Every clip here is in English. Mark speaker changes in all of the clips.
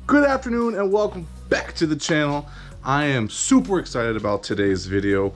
Speaker 1: Good afternoon and welcome back to the channel. I am super excited about today's video.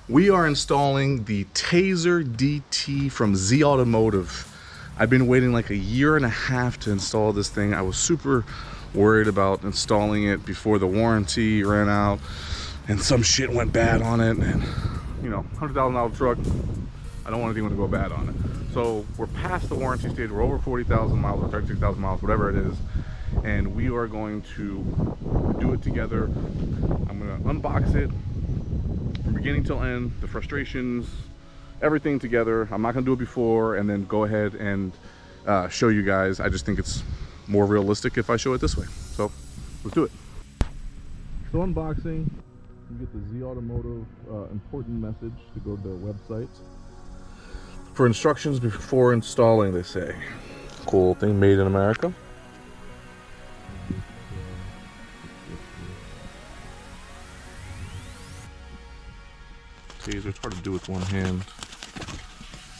Speaker 1: We are installing the Tazer DT from Z Automotive. I've been waiting like a year and a half to install this thing. I was super worried about installing it before the warranty ran out and some shit went bad on it, and you know, $100,000 truck, I don't want anything to go bad on it. So we're past the warranty stage. We're over 40,000 miles or 36,000 miles, whatever it is. And we are going to do it together. I'm going to unbox it from beginning till end, the frustrations, everything together. I'm not going to do it before and then go ahead and show you guys. I just think it's more realistic if I show it this way. So let's do it. So unboxing, you get the Z Automotive important message to go to their website. For instructions before installing, they say. Cool thing, made in America. Tazer, it's hard to do with one hand.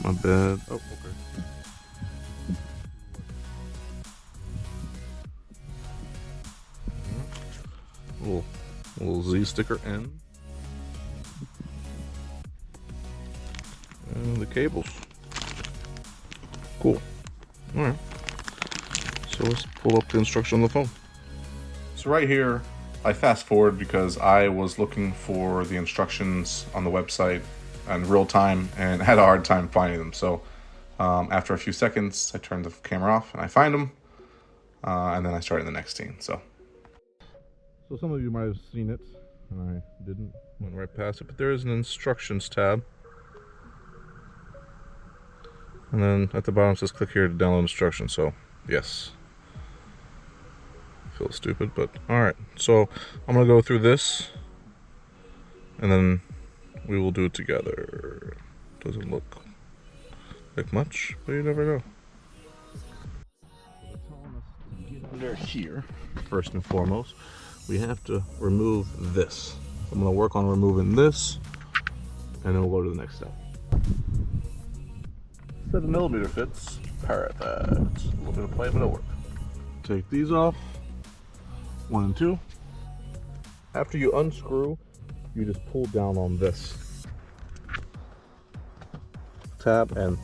Speaker 1: My bad. Oh, okay. Little Z sticker N. And the cables. Cool. Alright. So let's pull up the instruction on the phone. So right here, I fast forward because I was looking for the instructions on the website in real time and had a hard time finding them. So after a few seconds, I turned the camera off and I find them. And then I started the next scene. So some of you might have seen it, and I didn't, went right past it, but there is an instructions tab. And then at the bottom it says click here to download instructions, so yes. I feel stupid, but alright. So I'm gonna go through this and then we will do it together. Doesn't look like much, but you never know. Under here, first and foremost, we have to remove this. I'm gonna work on removing this and then we'll go to the next step. 7mm fits, perfect. A little bit of play, but it'll work. Take these off, 1 and 2. After you unscrew, you just pull down on this tab, and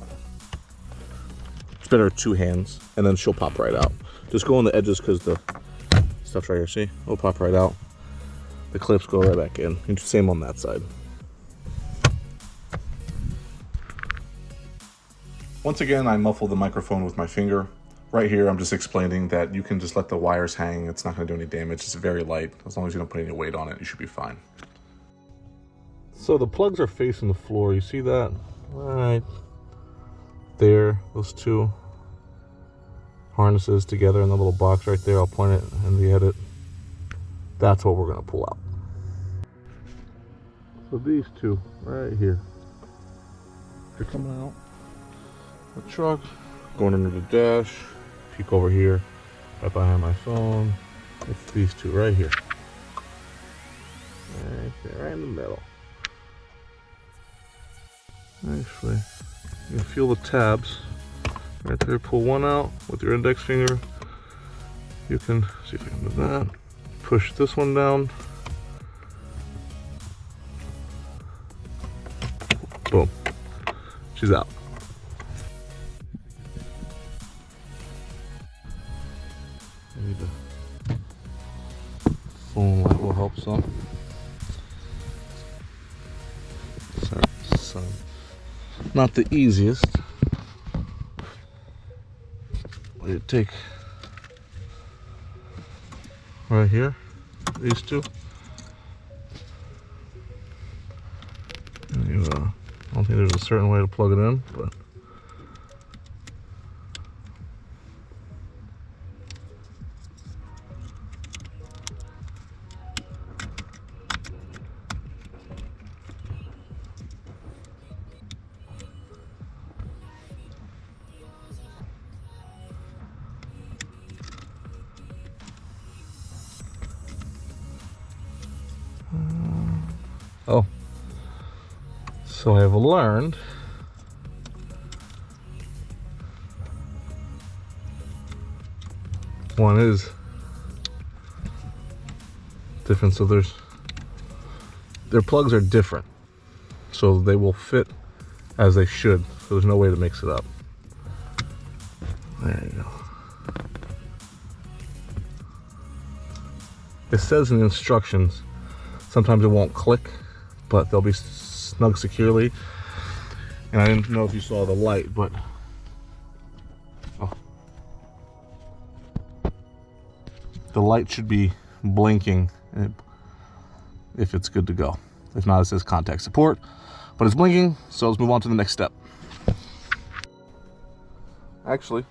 Speaker 1: it's better with 2 hands, and then she'll pop right out. Just go on the edges because the stuff's right here, see? It'll pop right out. The clips go right back in. And same on that side. Once again, I muffle the microphone with my finger. Right here, I'm just explaining that you can just let the wires hang. It's not going to do any damage. It's very light. As long as you don't put any weight on it, you should be fine. So the plugs are facing the floor. You see that? Right there. Those 2 harnesses together in the little box right there. I'll point it in the edit. That's what we're going to pull out. So these 2 right here, they're coming out. The truck, going under the dash, peek over here, right behind my phone. It's these 2 right here. Right there, right in the middle. Actually, you can feel the tabs. Right there, pull one out with your index finger. You can, see if I can do that. Push this one down. Boom. She's out. Maybe the phone light will help some. Sorry, not the easiest. But you take right here, these 2. And you, I don't think there's a certain way to plug it in, but oh, so I have learned one is different. So their plugs are different, so they will fit as they should. So there's no way to mix it up. There you go. It says in the instructions, sometimes it won't click, but they'll be snug securely. And I didn't know if you saw the light, but the light should be blinking if it's good to go. If not, it says contact support, but it's blinking, so let's move on to the next step. Actually,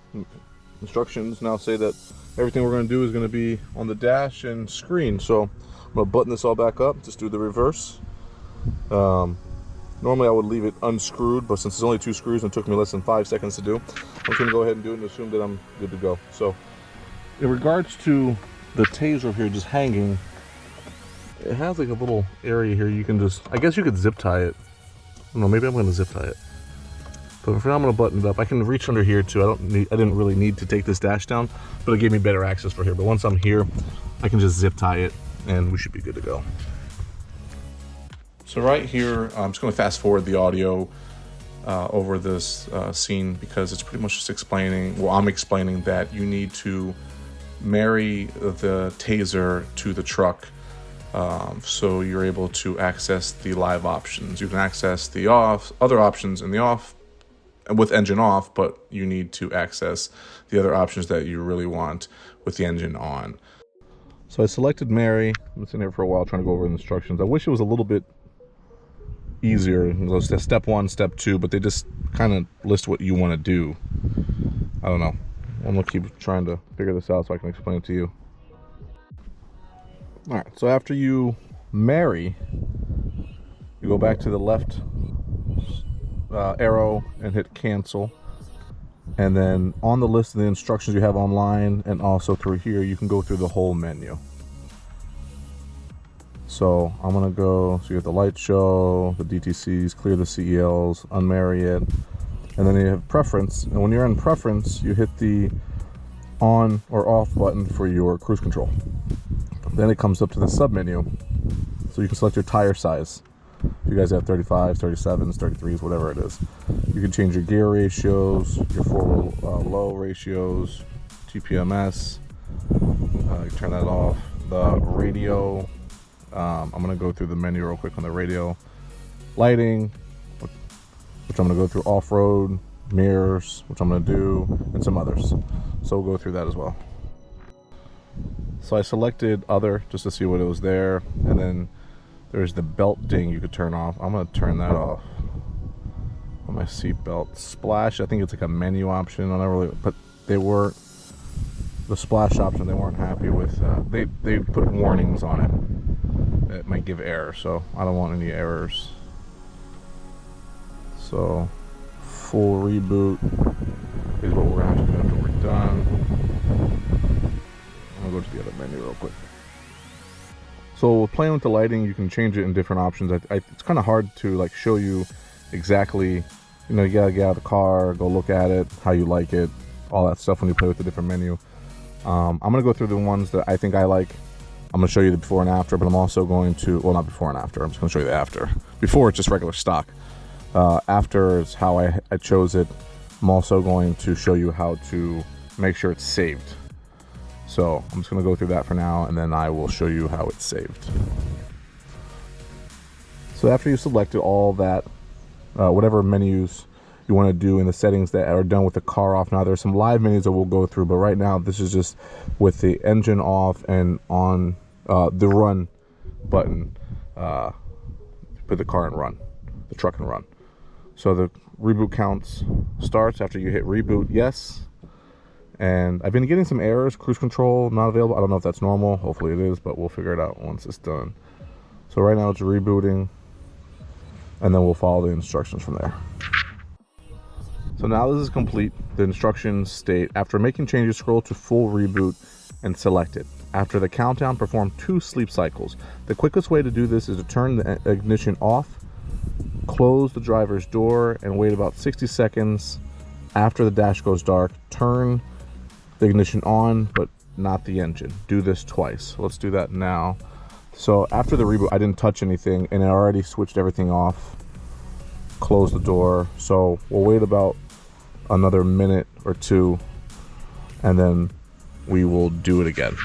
Speaker 1: instructions now say that everything we're going to do is going to be on the dash and screen. So I'm going to button this all back up, just do the reverse. Normally I would leave it unscrewed, but since it's only 2 screws and it took me less than 5 seconds to do, I'm just going to go ahead and do it and assume that I'm good to go. So in regards to the Tazer here just hanging, it has like a little area here you can just, I guess you could zip tie it. I don't know, maybe I'm going to zip tie it. But for now I'm going to button it up. I can reach under here too. I didn't really need to take this dash down, but it gave me better access for here. But once I'm here, I can just zip tie it and we should be good to go. So right here, I'm just going to fast forward the audio over this scene because it's pretty much just explaining, well, I'm explaining that you need to marry the Tazer to the truck so you're able to access the live options. You can access the other options in the off with engine off, but you need to access the other options that you really want with the engine on. So I selected marry. I've been here for a while trying to go over the instructions. I wish it was a little bit easier. Step 1, step 2, but they just kind of list what you want to do. I don't know. I'm gonna keep trying to figure this out so I can explain it to you. All right, so after you marry, you go back to the left arrow and hit cancel, and then on the list of the instructions you have online and also through here, you can go through the whole menu. So I'm gonna go, so you have the light show, the DTCs, clear the CELs, unmarry it, and then you have preference, and when you're in preference, you hit the on or off button for your cruise control. Then it comes up to the sub menu, so you can select your tire size. If you guys have 35s, 37s, 33s, whatever it is. You can change your gear ratios, your forward low ratios, TPMS. You turn that off. The radio. I'm going to go through the menu real quick on the radio. Lighting, which I'm going to go through off-road, mirrors, which I'm going to do, and some others. So we'll go through that as well. So I selected other just to see what it was there, and then there's the belt ding you could turn off. I'm going to turn that off on my seat belt. Splash, I think it's like a menu option. I don't really, but they weren't, the splash option they weren't happy with. They put warnings on it that might give error, so I don't want any errors. So full reboot is what we're going to have to do after we're done. I'll go to the other menu real quick. So playing with the lighting, you can change it in different options. It's kind of hard to like show you exactly, you know, you gotta get out of the car, go look at it, how you like it, all that stuff when you play with the different menu. I'm gonna go through the ones that I think I like. I'm gonna show you the before and after, but I'm also going to, well, not before and after, I'm just gonna show you the after. Before, it's just regular stock. After is how I chose it. I'm also going to show you how to make sure it's saved. So I'm just going to go through that for now, and then I will show you how it's saved. So after you selected all that, whatever menus you want to do in the settings that are done with the car off, now there's some live menus that we'll go through, but right now this is just with the engine off and on the run button. Put the car in run, the truck in run. So the reboot counts starts after you hit reboot, yes. And I've been getting some errors, cruise control not available. I don't know if that's normal, hopefully it is, but we'll figure it out once it's done. So right now it's rebooting, and then we'll follow the instructions from there. So now this is complete. The instructions state, after making changes, scroll to full reboot and select it. After the countdown, perform 2 sleep cycles. The quickest way to do this is to turn the ignition off, close the driver's door, and wait about 60 seconds after the dash goes dark. Turn the ignition on, but not the engine. Do this twice. Let's do that now. So after the reboot, I didn't touch anything, and it already switched everything off, closed the door. So we'll wait about another minute or two, and then we will do it again.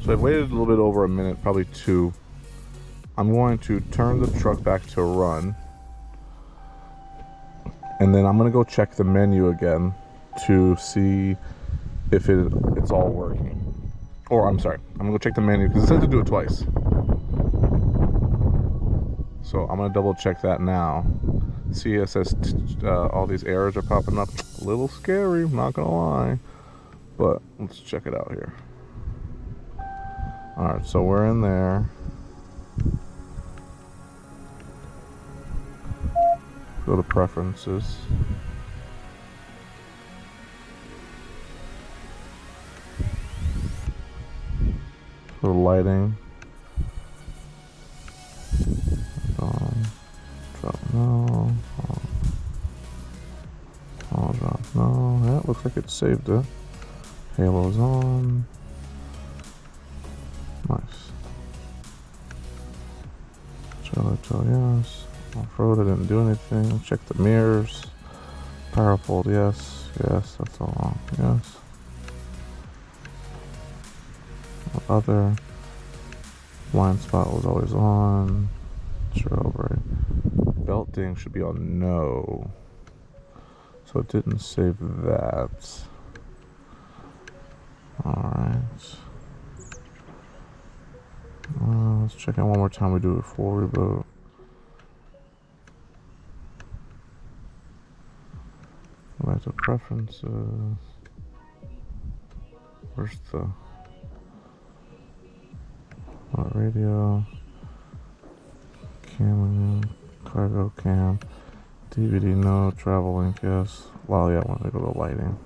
Speaker 1: So I've waited a little bit over a minute, probably two. I'm going to turn the truck back to run, and then I'm going to go check the menu again to see if it's all working. Or I'm sorry, I'm gonna go check the menu because it says to do it twice. So I'm gonna double check that now. See, it says all these errors are popping up. A little scary, I'm not gonna lie. But let's check it out here. Alright, so we're in there. Go to preferences. For lighting. Drop no. I'll drop no. Yeah, looks like it saved it. Halo's on. Nice. Trailer, yes. Off-road, I didn't do anything. Check the mirrors. Power fold, yes. Yes, that's all on. Yes. Other blind spot was always on. Trail brake. Belt ding should be on no. So it didn't save that. Alright. Let's check it one more time. We do a full reboot. Go back to preferences. Where's the radio? Cam, cargo cam, DVD no, travel link yes. Well, yeah, I want to go to lighting.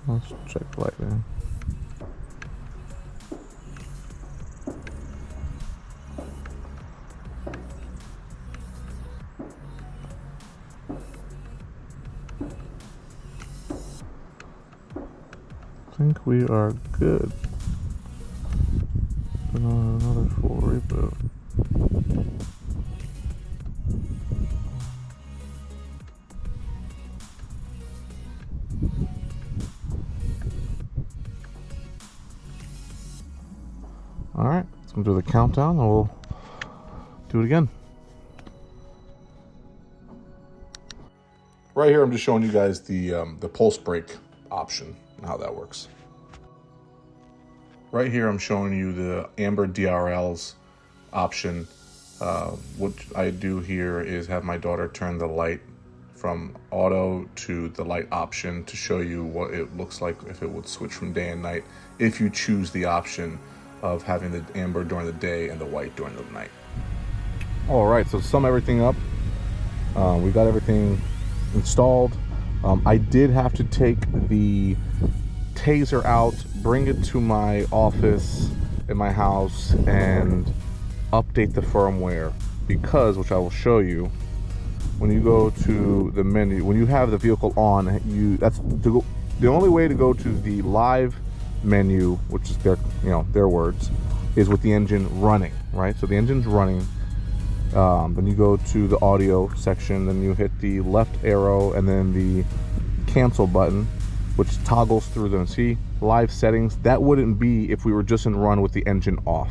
Speaker 1: Let's check lighting. I think we are good. Another full reboot. Alright, let's go do the countdown and we'll do it again. Right here I'm just showing you guys the pulse brake option and how that works. Right here I'm showing you the amber DRLs option. What I do here is have my daughter turn the light from auto to the light option to show you what it looks like if it would switch from day and night, if you choose the option of having the amber during the day and the white during the night. All right, so to sum everything up, we got everything installed. I did have to take the Tazer out, bring it to my office in my house and update the firmware because, which I will show you, when you go to the menu, when you have the vehicle on, that's the only way to go to the live menu, which is their words, is with the engine running, right? So the engine's running. Then you go to the audio section, then you hit the left arrow and then the cancel button, which toggles through them. See, live settings, that wouldn't be if we were just in run with the engine off.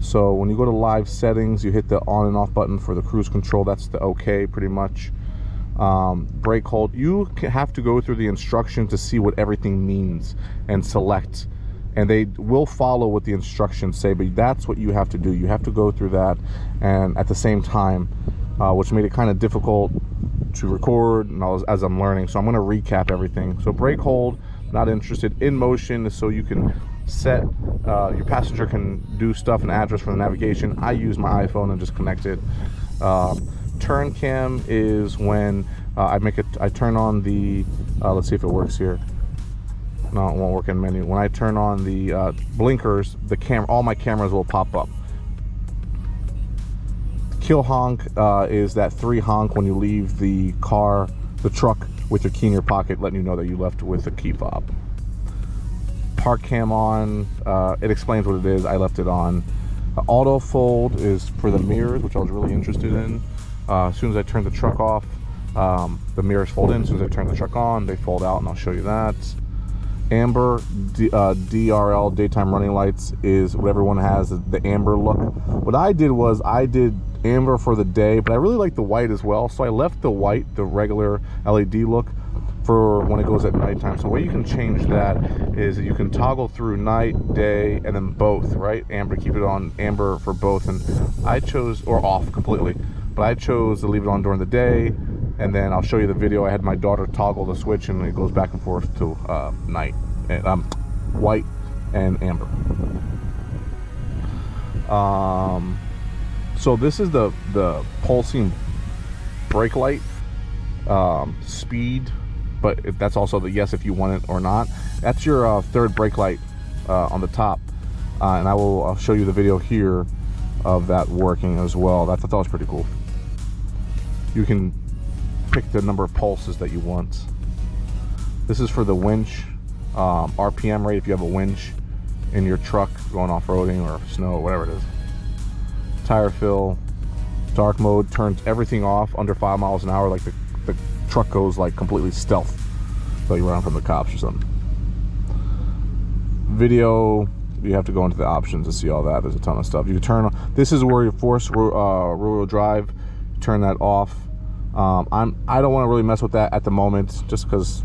Speaker 1: So when you go to live settings, you hit the on and off button for the cruise control. That's the okay, pretty much. Brake hold, you have to go through the instructions to see what everything means and select, and they will follow what the instructions say, but that's what you have to do. You have to go through that, and at the same time, which made it kind of difficult to record and as I'm learning. So I'm going to recap everything. So brake hold, not interested. In motion is so you can set, your passenger can do stuff and address from the navigation. I use my iPhone and just connect it. Turn cam is when I turn on the, let's see if it works here. No, it won't work in menu. When I turn on the blinkers, all my cameras will pop up. Kill honk is that 3 honk when you leave the car the truck with your key in your pocket, letting you know that you left with a key fob. Park cam on, it explains what it is. I left it on. Auto fold is for the mirrors, which I was really interested in. As soon as I turn the truck off, the mirrors fold in. As soon as I turn the truck on, they fold out, and I'll show you that. Amber DRL, daytime running lights, is what everyone has, the amber look. What I did was I did amber for the day, but I really like the white as well, so I left the white, the regular LED look, for when it goes at nighttime. So the way you can change that is that you can toggle through night, day, and then both, right? Amber, keep it on amber for both, and I chose, or off completely, but I chose to leave it on during the day. And then I'll show you the video. I had my daughter toggle the switch, and it goes back and forth to night, and white and amber. So this is the pulsing brake light, speed, but that's also the yes if you want it or not. That's your third brake light on the top, and I'll show you the video here of that working as well. I thought that was pretty cool. You can pick the number of pulses that you want. This is for the winch, RPM rate if you have a winch in your truck going off-roading or snow or whatever it is. Tire fill, dark mode turns everything off under 5 miles an hour, like the truck goes like completely stealth, so you run from the cops or something. Video, you have to go into the options to see all that. There's a ton of stuff. You can turn on, this is where you force rear-wheel drive, turn that off. I don't want to really mess with that at the moment, just because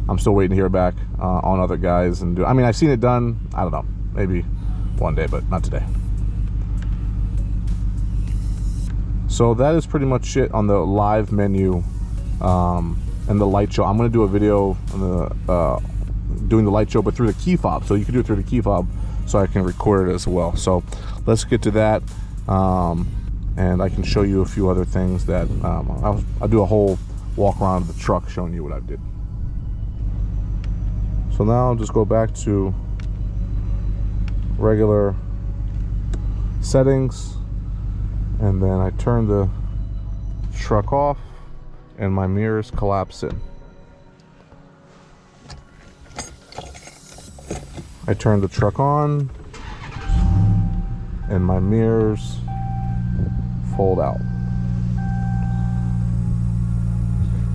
Speaker 1: I'm still waiting to hear back on other guys and do. I mean, I've seen it done. I don't know, maybe one day, but not today. So that is pretty much it on the live menu and the light show. I'm going to do a video on the doing the light show, but through the key fob. So you can do it through the key fob, so I can record it as well. So let's get to that. And I can show you a few other things that I'll do a whole walk around of the truck showing you what I did. So now I'll just go back to regular settings, and then I turn the truck off and my mirrors collapse in. I turn the truck on and my mirrors fold out.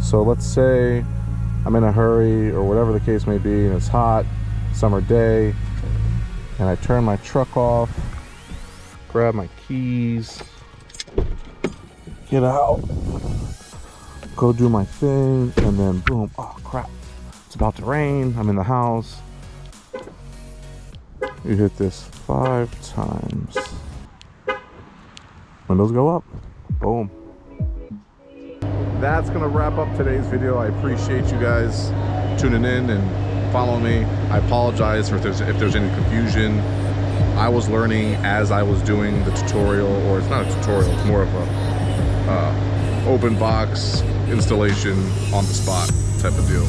Speaker 1: So let's say I'm in a hurry or whatever the case may be, and it's hot, summer day, and I turn my truck off, grab my keys, get out, go do my thing, and then boom, oh crap, it's about to rain, I'm in the house. You hit this 5 times. Windows go up. Boom. That's gonna wrap up today's video. I appreciate you guys tuning in and following me. I apologize if there's any confusion. I was learning as I was doing the tutorial, or it's not a tutorial, it's more of a open box installation on the spot type of deal.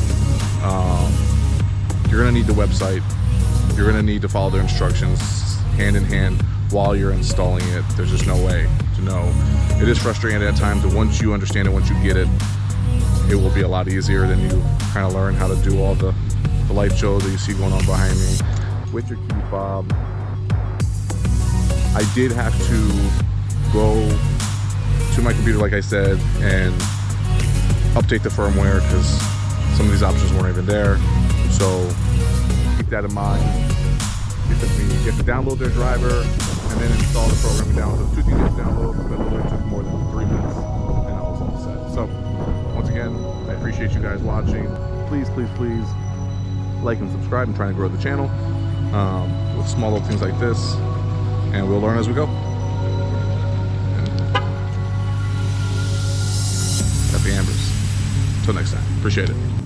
Speaker 1: You're gonna need the website. You're gonna need to follow their instructions hand in hand while you're installing it. There's just no way to know. It is frustrating at times, but once you understand it, once you get it, it will be a lot easier. Then you kind of learn how to do all the light show that you see going on behind me with your key fob. I did have to go to my computer, like I said, and update the firmware because some of these options weren't even there. So keep that in mind. You have to download their driver and then install the programming down. So 2 things you have to download, but it only took more than 3 minutes, and I was all set. So once again, I appreciate you guys watching. Please, please, please like and subscribe. I'm trying to grow the channel with small little things like this, and we'll learn as we go. And happy Ambers. Until next time. Appreciate it.